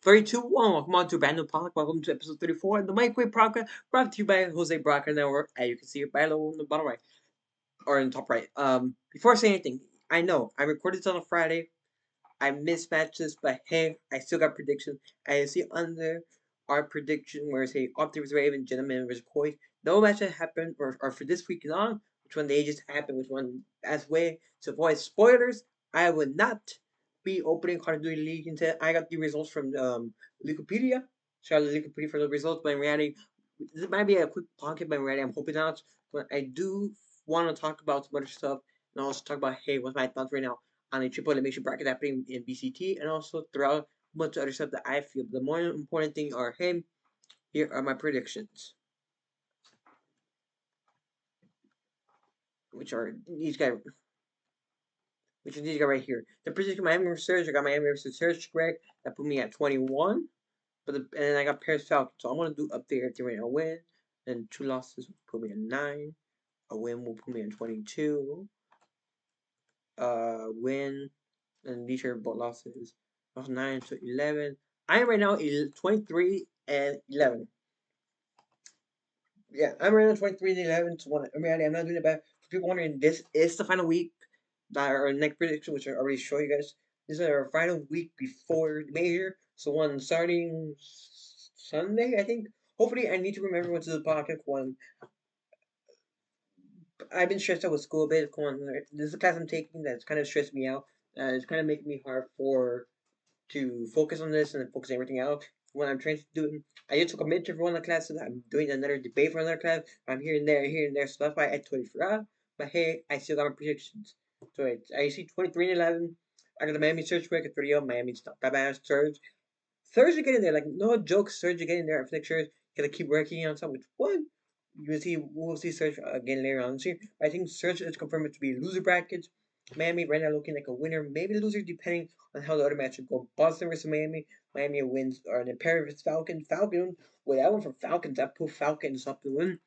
3, 2, 1. Welcome on to Random Podcast. Welcome to episode 34 of the Microwave Podcast, brought to you by Jose Brocker Network. And you can see it by below in the bottom right or in the top right. Before I say anything, I know I recorded this on a Friday. I missed matches, but hey, I still got predictions. I see under our prediction where I say Optimus Raven, Gentleman vs. Koi. No match that happened or for this week on, which one they just happened, which one as way to avoid spoilers. I would not be opening Call of Duty League until I got the results from Wikipedia. Shout out to Wikipedia for the results, but in reality, this might be a quick pocket, but in reality, I'm hoping not. But I do want to talk about some other stuff and also talk about, hey, what's my thoughts right now on a triple elimination bracket happening in BCT and also throughout a bunch of other stuff that I feel. The more important thing are, hey, here are my predictions, which are these guys, which is these guys right here. The prediction Miami vs. Surge, I got Miami vs. Surge correct. That put me at 21. And then I got Paris Falcons. So I'm gonna do up there right now. A win, and 2 losses will put me at 9. A win will put me at 22. Win, and these are both losses. Lost 9 to 11. I am right now 23 and 11. Yeah, I'm right now 23 and 11 to 1. In reality, I'm not doing it bad. For people wondering, this is the final week. That our next prediction, which I already show you guys. This is our final week before the major. So one starting Sunday, I think. Hopefully, I need to remember what's the podcast one. I've been stressed out with school a bit. Come on, this is a class I'm taking that's kind of stressed me out. It's kind of making me hard to focus on this and focus everything out. When I'm trying to do it, I just took a midterm for one of the classes. I'm doing another debate for another class. I'm here and there. So that's why I totally forgot. But hey, I still got my predictions. So I see 23 and 11. I got the Miami Surge quick at 3-0. Miami's not that bad. Surge. Surge are getting there. Like, no joke. Surge are getting there. I feel like Surge gotta keep working on something. Which one? We'll see Surge again later on this year. I think Surge is confirmed to be loser brackets. Miami right now looking like a winner, maybe loser depending on how the other matches go. Boston versus Miami. Miami wins, or the Paris versus Falcons. Falcon, well, that one from Falcons. That put Falcons up to win.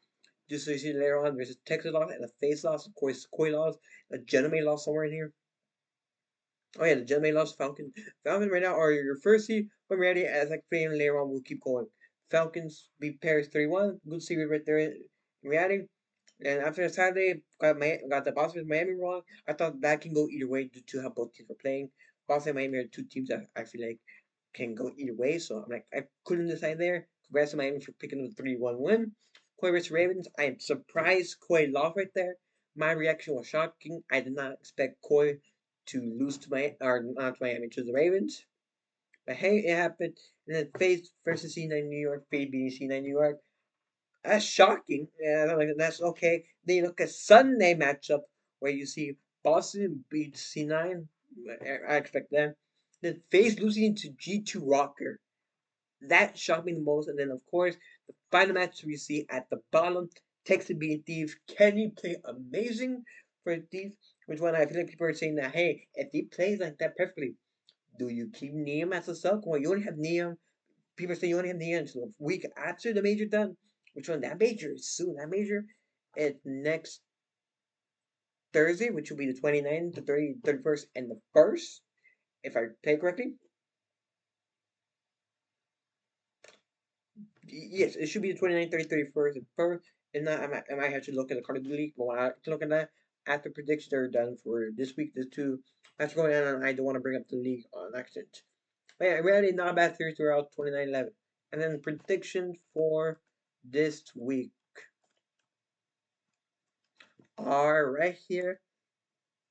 Just so you see later on versus Texas loss and a face loss, of course, Koi loss, a gentleman loss somewhere in here. Oh yeah, the gentleman lost Falcon. Falcons right now are your first seed, but ready as like playing later on. We'll keep going. Falcons beat Paris 3-1. Good series right there in reality. And after Saturday, got the Boston and Miami wrong. I thought that can go either way due to how both teams were playing. Boston and Miami are two teams that I feel like can go either way. So I'm like, I couldn't decide there. Congrats to Miami for picking the 3-1 win. Koi versus Ravens. I am surprised Koi lost right there. My reaction was shocking. I did not expect Koi to lose to not to Miami, to the Ravens. But hey, it happened. And then FaZe versus C9 New York. FaZe beating C9 New York. That's shocking. Yeah, like, that's okay. Then you look at Sunday matchup where you see Boston beat C9. I expect them. Then FaZe losing to G2 Rocker. That shocked me the most. And then, of course, the final match we see at the bottom, Texas beating Thief. Kenny play amazing for Thief, which one I feel like people are saying that, hey, if he plays like that perfectly, do you keep Neum as a sub? Well, you only have Neum. People say you only have Neum until a week after the major done. Which one? That major is soon. That major is next Thursday, which will be the 29th, the 31st, and the 1st, if I play correctly. Yes, it should be the 29th, 30th, 31st, and 1st. And not, I might have to look at the Call of Duty League, but when I look at that, after predictions are done for this week, there's two. That's going on, and I don't want to bring up the league on accident. But yeah, really not a bad series throughout 29-11. And then prediction for this week are right here.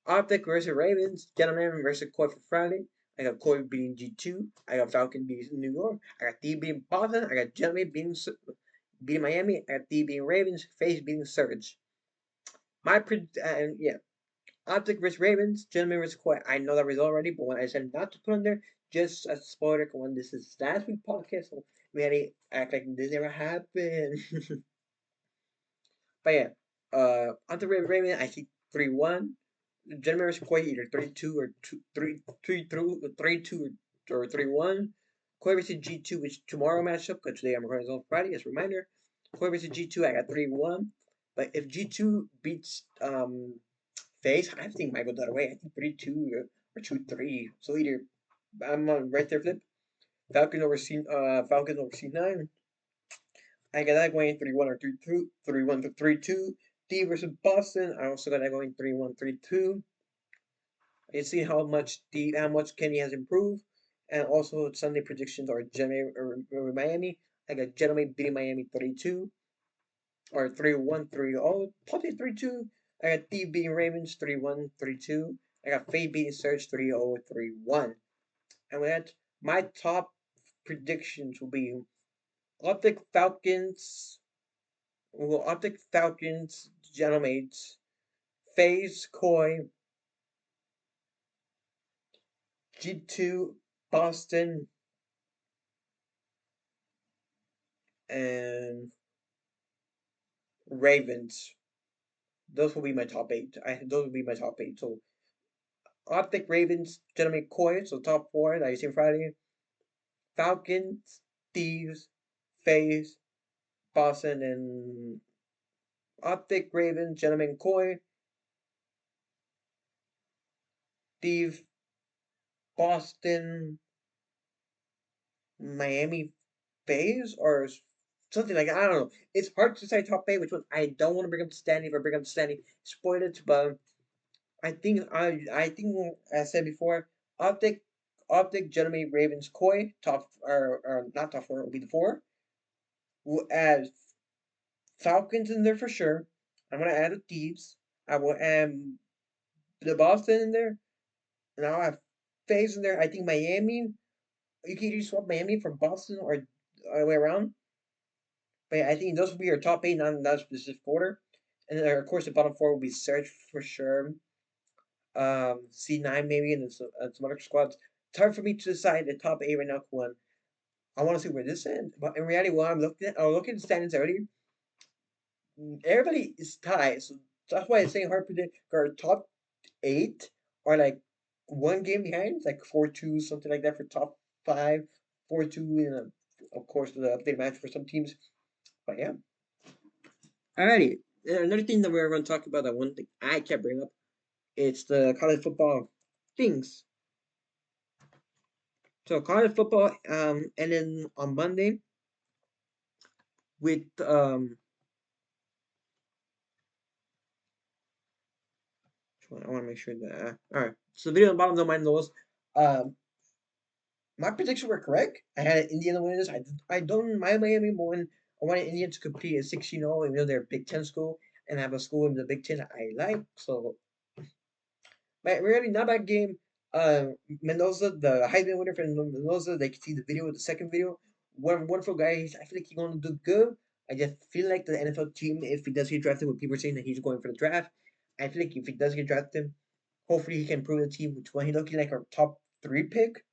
Optic versus Ravens, Gentleman versus Koi for Friday. I got Koi beating G2. I got Falcon beating New York. I got D beating Boston. I got Gentleman beating Miami. I got D beating Ravens. FaZe beating Surge. Yeah, Optic versus Ravens, Gentleman versus Koi. I know that result already, but when I said not to put on there, just as a spoiler, when this is last week podcast, so we had to act like this never happened. But yeah, Optic versus Ravens, I see 3-1. Gentleman versus Koi either 32 or 3-2 or 3-1. Koi versus G2, which tomorrow matchup, because today I'm recording on Friday, as a reminder. Koi versus G2, I got 3-1. But if G2 beats FaZe, I think might go the other way. I think 3-2 or 2-3. So either I'm on right there, flip. Falcons over C9. I got that going 3-1 or 3-2, 3-1 to 3-2. D versus Boston. I also got that going 3-1, 3-2. You see how much Kenny has improved, and also Sunday predictions are Miami. I got Gentlemen beating Miami 3-2 or 3-1, 3-0, probably 3-2. I got D beating Ravens 3-1, 3-2. I got Fade beating Surge 3-0, 3-1. And with that, my top predictions will be Optic Falcons, Optic Falcons, Gentlemates, FaZe, Koi, G2, Boston, and Ravens. Those will be my top eight. Those will be my top eight. So Optic, Ravens, Gentlemen, Koi. So top four that you see Friday. Falcons, Thieves, FaZe, Boston, and Optic, Ravens, Gentlemen, Koi, Thieves, Boston, Miami, FaZe, or something like that. I don't know. It's hard to say top eight, which one I don't want to bring up the standing. If I bring up the standing, spoil it. But I think as I said before, Optic, Gentlemen, Ravens, Koi, top or not top four will be the four. We'll add Falcons in there for sure. I'm gonna add the Thieves. I will add the Boston in there, and I'll have FaZe in there. I think Miami. You can either swap Miami for Boston or other way around. But yeah, I think those will be your top eight, not specific order. And then of course the bottom four will be Search for sure. C9 maybe, and then some other squads. It's hard for me to decide the top eight right now. One, I want to see where this ends, but in reality, what I'm looking at the standings already. Everybody is tied, so that's why it's saying hard to predict. Our top eight are like one game behind, like 4-2, something like that for top five, 4-2, and of course the updated match for some teams. But yeah, alrighty. Another thing that we're going to talk about, that one thing I can't bring up, it's the college football things. So college football, and then on Monday with I want to make sure that all right. So the video on the bottom, don't mind those. Um, my predictions were correct. I had Indiana win this. I don't mind Miami win. I wanted Indiana to compete at 16-0, even though they're a Big Ten school and have a school in the Big Ten I like. So, but really not a bad game. Mendoza, the Heisman winner for Mendoza, they can see the video, the second video. Wonderful guy. I feel like he's going to do good. I just feel like the NFL team, if he does get drafted, when people are saying that he's going for the draft, I feel like if he does get drafted, hopefully he can improve the team. Which one he looking like our top three pick?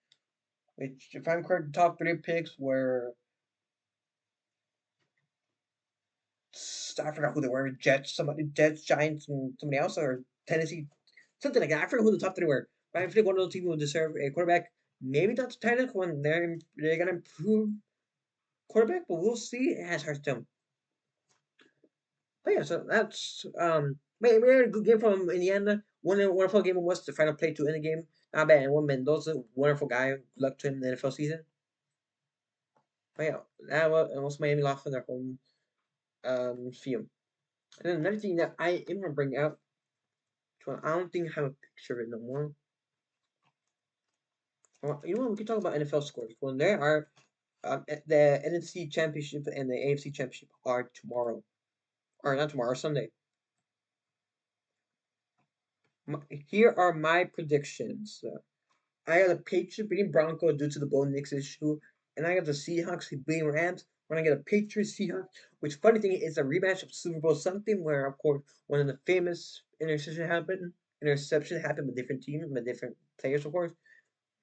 Which, if I'm correct, the top three picks were I forgot who they were. Jets, Giants, and somebody else, or Tennessee, something like that. I forgot who the top three were. But I feel like one of those teams will deserve a quarterback. Maybe not the Titans when they're gonna improve quarterback, but we'll see. It has hard to. But yeah, so that's we had a good game from Indiana. One wonderful game was the final play to end the game. Not bad. And one Mendoza, wonderful guy. Good luck to him in the NFL season. But yeah, that was Miami lost on their home field. And then another thing that I am gonna bring out, I don't think I have a picture of it no more. Well, you know what? We can talk about NFL scores. Well, there are the NFC Championship and the AFC Championship are tomorrow, or not tomorrow, Sunday. Here are my predictions. I got the Patriots beating Broncos due to the Bo Nix issue, and I got the Seahawks beating Rams. When I get a Patriots Seahawks, which funny thing is a rematch of Super Bowl something, where of course one of the famous interception happened with different teams, with different players, of course.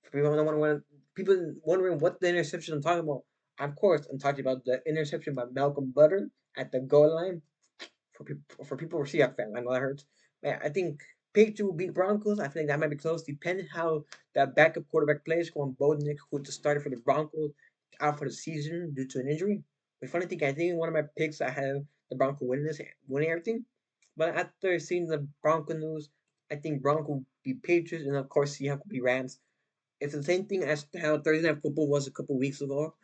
For people don't want people wondering what the interception I'm talking about. Of course, I'm talking about the interception by Malcolm Butter at the goal line. For people who are Seahawks fans, I know that hurts. Man, I think Patriots will beat Broncos. I think that might be close, depending how that backup quarterback plays. Going Bodnick, who just started for the Broncos, out for the season due to an injury. The funny thing, I think one of my picks, I have the Broncos winning everything. But after seeing the Bronco news, I think Bronco will be Patriots, and of course Seahawks will be Rams. It's the same thing as how Thursday Night Football was a couple weeks ago,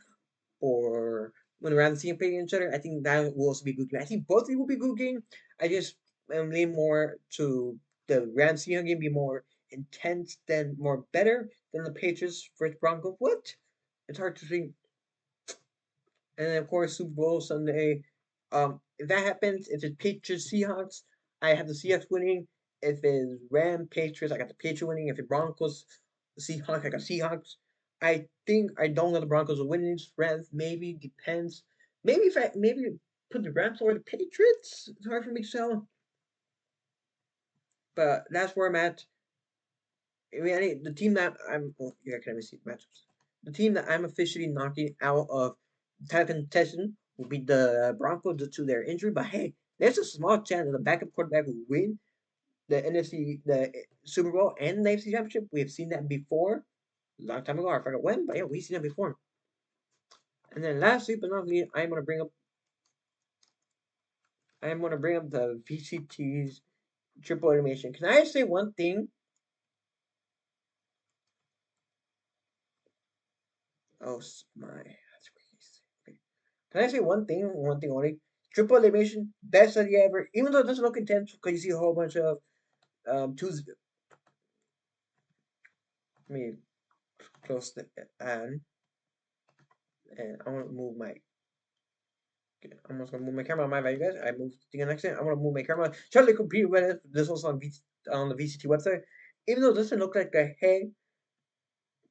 or when Ramsey and playing each other. I think that will also be a good game. I think both of them will be a good game. I just am leaning more to the Ramsey game be more intense than more better than the Patriots versus Broncos. What? It's hard to think. And then of course Super Bowl Sunday. If that happens, if it's Patriots Seahawks, I have the Seahawks winning. If it's Ram Patriots, I got the Patriots winning. If it's Broncos Seahawks, I got Seahawks. I think I don't know the Broncos will win this. Rams maybe depends. Maybe if I maybe put the Rams over the Patriots, it's hard for me to tell. But that's where I'm at. I mean, the team that I'm well, yeah, can I see matchups? The team that I'm officially knocking out of title contention will be the Broncos due to their injury. But hey, there's a small chance that the backup quarterback will win the Super Bowl, and the AFC Championship. We have seen that before, a long time ago. I forgot when, but yeah, we've seen that before. And then lastly, but not least, I'm gonna bring up the VCT's triple animation. Can I say one thing? Oh my, that's crazy. Okay. Can I say one thing only? Triple elimination, best idea ever. Even though it doesn't look intense because you see a whole bunch of twos. Let me close the and I want to move my. I'm just gonna move my camera. My bad, you guys. I moved to the next thing. I want to move my camera. Try to compete with it. This was on the VCT website. Even though it doesn't look like a hey,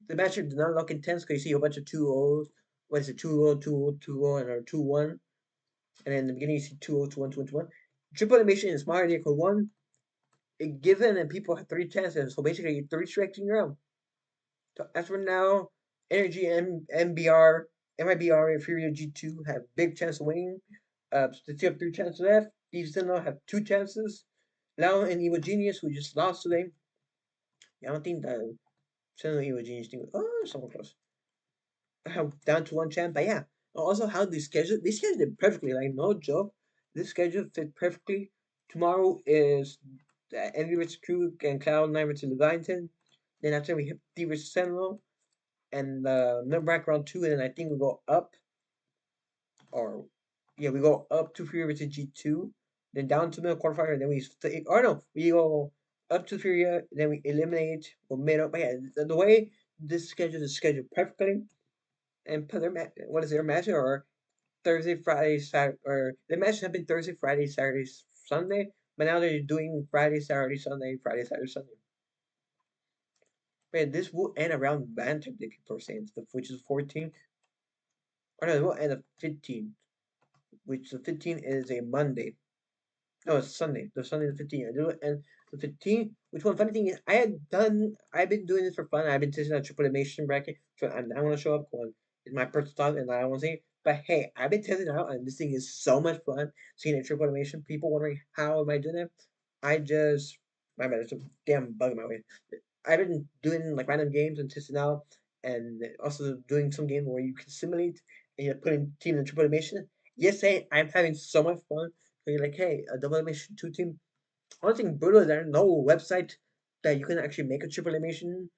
the matchup did not look intense because you see a bunch of 2-0s. What is it? 2-0, 2-0, 2-0, and or 2-1. And then in the beginning you see 2-0, 2-1, 2-1, 2-1. Triple elimination is smarter than equal one. It given and people have three chances. So basically three strikes in your round. So as for now, Energy and MBR, MIBR and Fury G2 have big chance of winning. The two have three chances left. These Sinnoh have two chances. Lao and Evil Genius, who just lost today. Yeah, I don't think the Sinnoh and Evil Genius thing. Oh, somewhat close. Down to one chance, but yeah. Also, how they scheduled it perfectly. Like no joke, this schedule fit perfectly. Tomorrow is the Envy vs Crew and Cloud9 vs Leviathan. Then after we hit D vs Sentinel and Nutback round two, and then I think we go up, or yeah, we go up to Fury vs G2, then down to middle quarterfinal, and then or no, we go up to Fury, then we eliminate or mid up. But yeah, the way this schedule is scheduled perfectly, and put their what is their match or Thursday, Friday, Saturday, or the matches have been Thursday, Friday, Saturday, Sunday, but now they're doing Friday, Saturday, Sunday, Friday, Saturday, Sunday. Man, this will end around Bantam, the people are saying, which is 14th. Or no, it will end at 15th, which the 15th is a Monday. No, it's Sunday. The Sunday the 15th. I do it, and the 15th. Which one? Funny thing is, I've been doing this for fun. I've been testing out triple elimination bracket. So I want to show up one. It's my personal thought, and I want to say. But hey, I've been testing it out, and this thing is so much fun. Seeing a triple elimination. People wondering how am I doing it? I just my bad. It's a damn bug in my way. I've been doing like random games and testing out, and also doing some game where you can simulate and you're putting team in triple elimination. Yes, hey, I'm having so much fun. So you're like, hey, a double elimination two team. One thing brutal is there's no website that you can actually make a triple elimination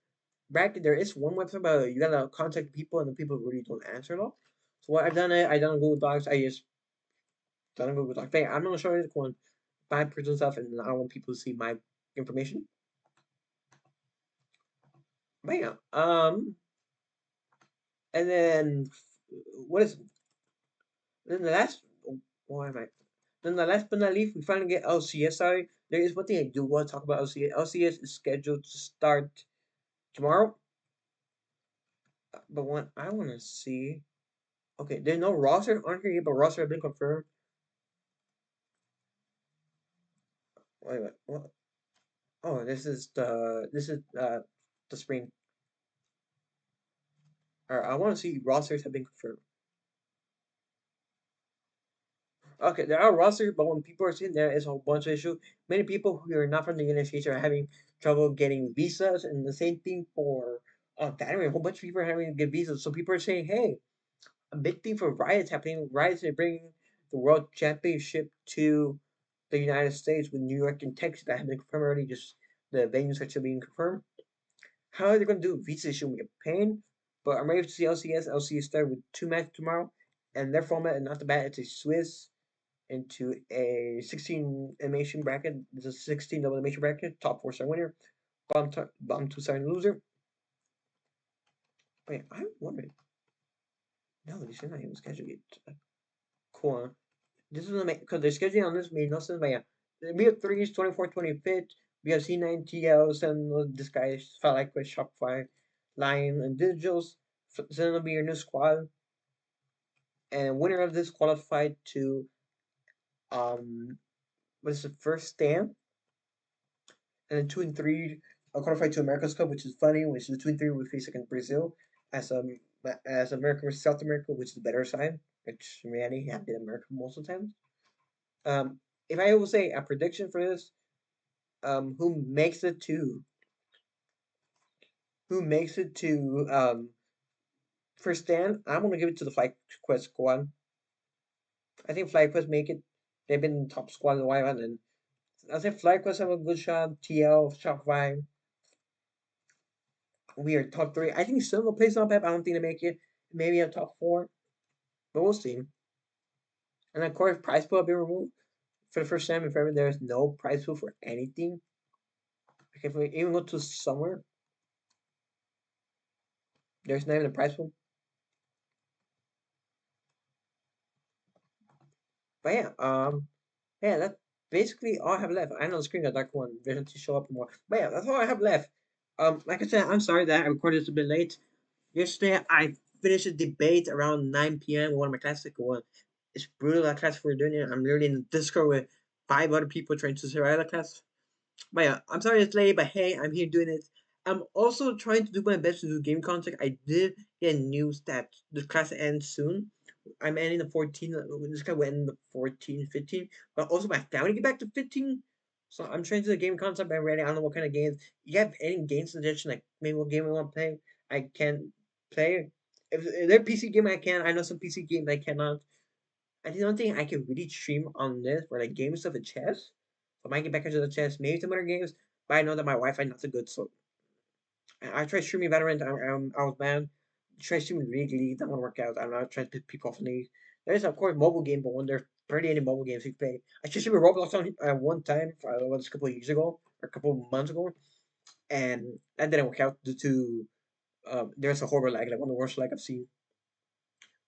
bracket. There is one website, but you gotta contact people, and the people really don't answer at all. So what I've done I done Google Docs. I just done Google Docs. Hey, I'm not sure it's one bad person stuff, and I don't want people to see my information. But yeah, and then what is then the last? Why am I? Then the last but not least, we finally get LCS. Sorry, there is one thing I do want to talk about LCS. LCS is scheduled to start tomorrow, but what I want to see. Okay, there's no roster on here yet, but roster have been confirmed. Wait, what? Oh, this is the spring. Alright, I want to see rosters have been confirmed. Okay, there are rosters, but when people are sitting there, it's a whole bunch of issues. Many people who are not from the United States are having trouble getting visas, and the same thing for anyway, a whole bunch of people are having to get visas. So people are saying, hey, a big thing for Riot's happening. Riot's are bringing the World Championship to the United States with New York and Texas that have been confirmed already. Just the venues are still being confirmed. How they're gonna do Visa show me a pain, but I'm ready to see LCS. LCS started with two matches tomorrow, and their format is not the bad. It's a Swiss into a 16 elimination bracket. It's a 16 double elimination bracket. Top four star winner, bottom two star loser. Wait, I'm wondering. No, they should not even schedule it. Cool. This is because they're scheduling on this made no sense. But yeah, we have threes 24, 25th. We have C9 TL, send this guy felt like with Shopify, Lion, and Digitals. Send will be your new squad. And winner of this qualified to what is the first stand? And then two and three qualified to America's Cup, which is funny. Which is 2 and 3 we face against Brazil as America versus South America, which is the better side. Which in reality have been America most of the time. Um, if I will say a prediction for this, who makes it to first stand, I'm gonna give it to the Flight Quest squad. I think Flight Quest make it. They've been top squad in a while, and I think Flight Quest have a good shot. TL, Shopify, we are top three. I think Silver plays not bad. I don't think they make it. Maybe a top four, but we'll see. And of course, prize pool will be removed for the first time in forever. There is no prize pool for anything. Like if we even go to somewhere, there's not even a prize pool. But yeah, that's basically all I have left. I know the screen got dark one vision to show up more. But yeah, that's all I have left. Like I said, I'm sorry that I recorded this a bit late. Yesterday, I finished a debate around 9 p.m. with one of my classic one. It's brutal that class we're doing it. I'm literally in the Discord with five other people trying to survive that class. But yeah, I'm sorry it's late, but hey, I'm here doing it. I'm also trying to do my best to do game content. I did get news that the class ends soon. I'm ending the 14. This guy will end the 14, 15. But also my family get back to 15. So I'm trying to do the game concept. I'm ready. I don't know what kind of games. You have any game suggestion? Like maybe what game I want to play? I can play. If they're PC game, I can. I know some PC games I cannot. I don't think I can really stream on this for like games of a chess. So I might get back into the chess, maybe some other games. But I know that my Wi-Fi not so good, so I tried streaming Valorant. I was banned. Tried streaming League. That won't work out. I'm not trying to pick people off League. There's of course mobile game, but when there's barely any mobile games you can play. I tried streaming Roblox on one time, was a couple of years ago or a couple of months ago, and that didn't work out due to there's a horrible lag, like one of the worst lag I've seen.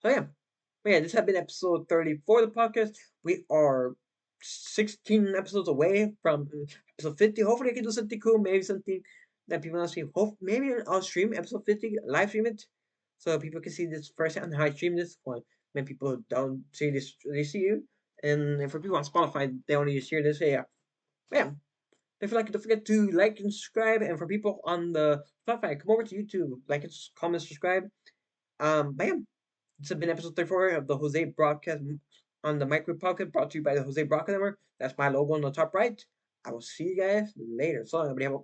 So yeah, but yeah, this has been episode 34 of the podcast. We are 16 episodes away from episode 50. Hopefully, I can do something cool. Maybe something that people want to see. Maybe I'll stream episode 50, live stream it, so people can see this firsthand how I stream this one. When people don't see this, they see you. And for people on Spotify, they only just hear this. So yeah, yeah. If you like it, don't forget to like and subscribe. And for people on the Spotify, come over to YouTube, like and comment, subscribe. Bam. This has been episode 34 of the Jose broadcast on the Micro Podcast brought to you by the Jose Broadcast Network. That's my logo on the top right. I will see you guys later. So, everybody have a